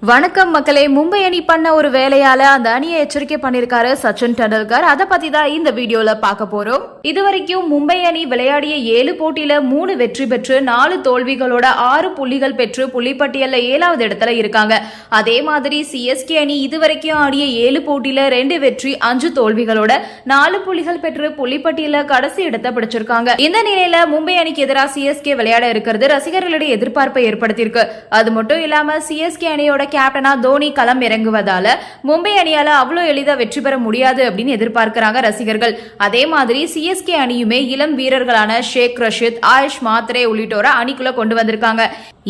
வணக்கம் மக்களே. மும்பை அணி பண்ண ஒரு வேலையால அந்த அணியை எச்சரிக்கை பண்ணிருக்காரு சச்சின் டெண்டுல்கர். அதை பத்தி தான் இந்த வீடியோல பார்க்க போறோம். இதுவரைக்கும் மும்பை அணி விளையாடிய 7 போட்டியில 3 வெற்றி பெற்று 4 தோல்விகளோட 6 புள்ளிகள் பெற்று புள்ளிப்பட்டியல்ல 7வது இடத்துல இருக்காங்க. அதே மாதிரி சிஎஸ்கே அணி இதுவரைக்கும் ஆடிய 7 போட்டியில 2 வெற்றி 5 தோல்விகளோட 4 புள்ளிகள் பெற்று புள்ளிப்பட்டியல்ல கடைசி இடத்தை பிடிச்சிருக்காங்க. இந்த நிலையில மும்பை அணிக்கு எதிராக சிஎஸ்கே விளையாட இருக்கிறது ரசிகர்களிடையே எதிர்பார்ப்பை ஏற்படுத்தியிருக்கு. அது மட்டும் இல்லாம சிஎஸ்கே அணியோட கேப்டனா தோனி களம் இறங்குவதால மும்பை அணியால அவ்வளவு எளிதா வெற்றி பெற முடியாது அப்படின்னு எதிர்பார்க்கிறாங்க ரசிகர்கள். அதே மாதிரி சிஎஸ்கே அணியுமே இளம் வீரர்களான ஷேக் ரஷீத், ஆயுஷ் மாத்ரே உள்ளிட்டோரை அணிக்குள்ள கொண்டு வந்திருக்காங்க.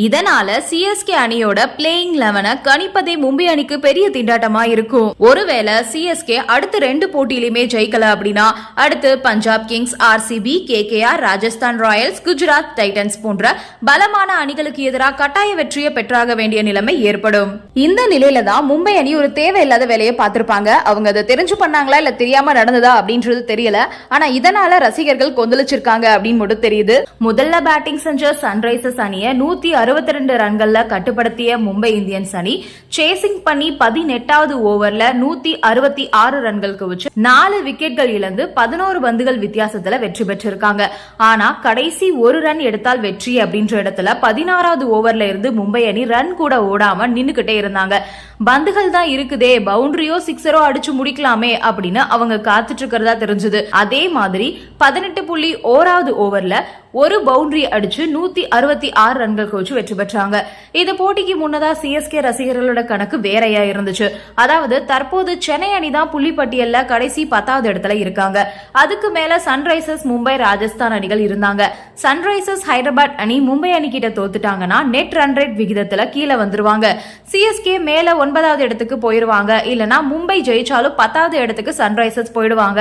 இதனால சிஎஸ்கே அணியோட பிளேயிங் 11 கணிப்பதே மும்பை அணிக்கு பெரிய திண்டாட்டமா இருக்கும். ஒருவேளை சிஎஸ்கே அடுத்த 2 போட்டியிலுமே ஜெயிக்கல அப்படின்னா அடுத்து Punjab Kings, RCB, KKR, Rajasthan Royals, Gujarat Titans போன்ற பலமான அணிகளுக்கு எதிராக கட்டாய வெற்றியை பெற்றாக வேண்டிய நிலைமை ஏற்படும். இந்த நிலையில தான் மும்பை அணி ஒரு தேவையில்லாத வேலையை பார்த்திருப்பாங்க. அவங்க அதை தெரிஞ்சு பண்ணாங்களா இல்ல தெரியாம நடந்ததா அப்படின்றது தெரியல. ஆனா இதனால ரசிகர்கள் கொந்தளிச்சிருக்காங்க அப்படின்னு மட்டும் தெரியுது. முதல்ல பேட்டிங் செஞ்ச சன்ரைசர்ஸ் அணியை 162 ரன்கள்ல கட்டுப்படுத்திய மும்பை இந்தியன்ஸ் அணி சேசிங் பண்ணி 18வது ஓவர்ல 166 ரன்களுக்கு வச்சு 4 விக்கெட்கள் இழந்து 11 பந்துகள் வித்தியாசத்துல வெற்றி பெற்றிருக்காங்க. ஆனா கடைசி ஒரு ரன் எடுத்தால் வெற்றி அப்படின்ற இடத்துல 16வது ஓவர்ல இருந்து மும்பை அணி ரன் கூட ஓடாம நின்னுகிட்டே இருந்தாங்க. பந்துகள் தான் இருக்குதே, பவுண்டரியோ சிக்ஸரோ அடிச்சு முடிக்கலாமே அப்படின்னு அவங்க காத்துட்டு இருக்கிறதா தெரிஞ்சது. அதே மாதிரி 18.1வது ஓவர்ல ஒரு பவுண்டரி அடிச்சு 166 ரன்கள் வச்சு வெற்றி பெற்றாங்க. இந்த போட்டிக்கு முன்னதா சிஎஸ்கே ரசிகர்களோட கணக்கு வேறையா இருந்துச்சு. அதாவது தற்போது சென்னை அணி தான் புள்ளிப்பட்டியல்ல கடைசி 10வது இடத்துல இருக்காங்க. அதுக்கு மேல சன்ரைசர்ஸ், மும்பை, ராஜஸ்தான் அணிகள் இருந்தாங்க. சன்ரைசர்ஸ் ஹைதராபாத் அணி மும்பை அணி கிட்ட தோத்துட்டாங்கன்னா நெட் ரன் ரேட் விகிதத்துல கீழே வந்துருவாங்க. சிஎஸ்கே மேல 9வது இடத்துக்கு போயிருவாங்க. இல்லனா மும்பை ஜெயிச்சாலும் 10வது இடத்துக்கு சன்ரைசர்ஸ் போயிடுவாங்க.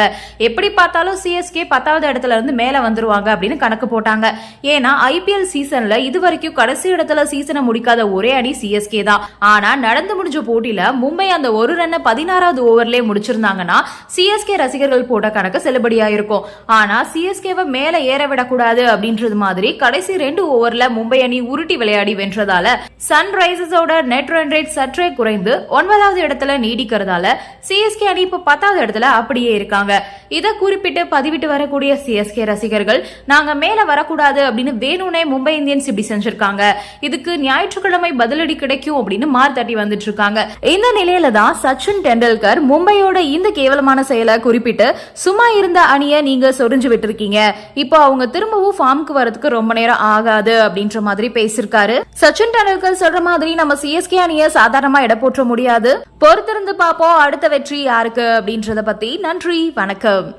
எப்படி பார்த்தாலும் சிஎஸ்கே 10வது இடத்துல இருந்து மேல வந்துருவாங்க அப்படின்னு கணக்கு போட்டாங்க. ஏன்னா ஐபிஎல் சீசன்ல இதுவரைக்கும் கடைசி இடத்துல சீசனை முடிக்காத ஒரே அணி சிஎஸ்கே தான். ஆனா நடந்து முடிஞ்ச போட்டியில மும்பை அந்த ஒரு ரன்னை 16வது ஓவர்லயே முடிச்சிருந்தாங்கன்னா சிஎஸ்கே ரசிகர்கள் போட்ட கணக்கு செல்லுபடியா இருக்கும். ஆனா சிஎஸ்கேவை மேல ஏற விடக்கூடாது அப்படின்றது மாதிரி கடைசி 2 ஓவர்ல மும்பை அணி உருட்டி விளையாடி வென்றதால சன்ரைசர்ஸோட நெட் ரன் ரேட் சற்றே குறைந்து 9வது இடத்துல நீடிக்கிறதால சிஎஸ்கே அணி இப்ப 10வது இடத்துல அப்படியே இருக்காங்க. இதை குறிப்பிட்டு பதிவிட்டு வரக்கூடிய சிஎஸ்கே ரசிகர்கள் நாங்க மேல வரக்கூடாது அப்படின்னு வேணும்னே மும்பை இந்தியன்ஸ் இப்படி செஞ்சிருக்காங்க, இதுக்கு ஞாயிற்றுக்கிழமை பதிலடி கிடைக்கும் அப்படின்னு மார்த்தட்டி வந்துட்டு இருக்காங்க. இந்த நிலையில தான் சச்சின் டெண்டுல்கர் மும்பையோட இந்த கேவலமான செயலை குறிப்பிட்டு சும்மா இருந்த அணியை நீங்க சொரிஞ்சு விட்டு இருக்கீங்க, இப்போ அவங்க திரும்பவும் ஃபார்முக்கு வரதுக்கு ரொம்ப நேரம் ஆகாது அப்படின்ற மாதிரி பேசியிருக்காரு. சச்சின் டெண்டுல்கர் சொல்ற மாதிரி நம்ம சிஎஸ்கே அணியை சாதாரணமா இட போற்ற முடியாது. பொறுத்திருந்து பார்ப்போம் அடுத்த வெற்றி யாருக்கு அப்படின்றத பத்தி. நன்றி, வணக்கம்.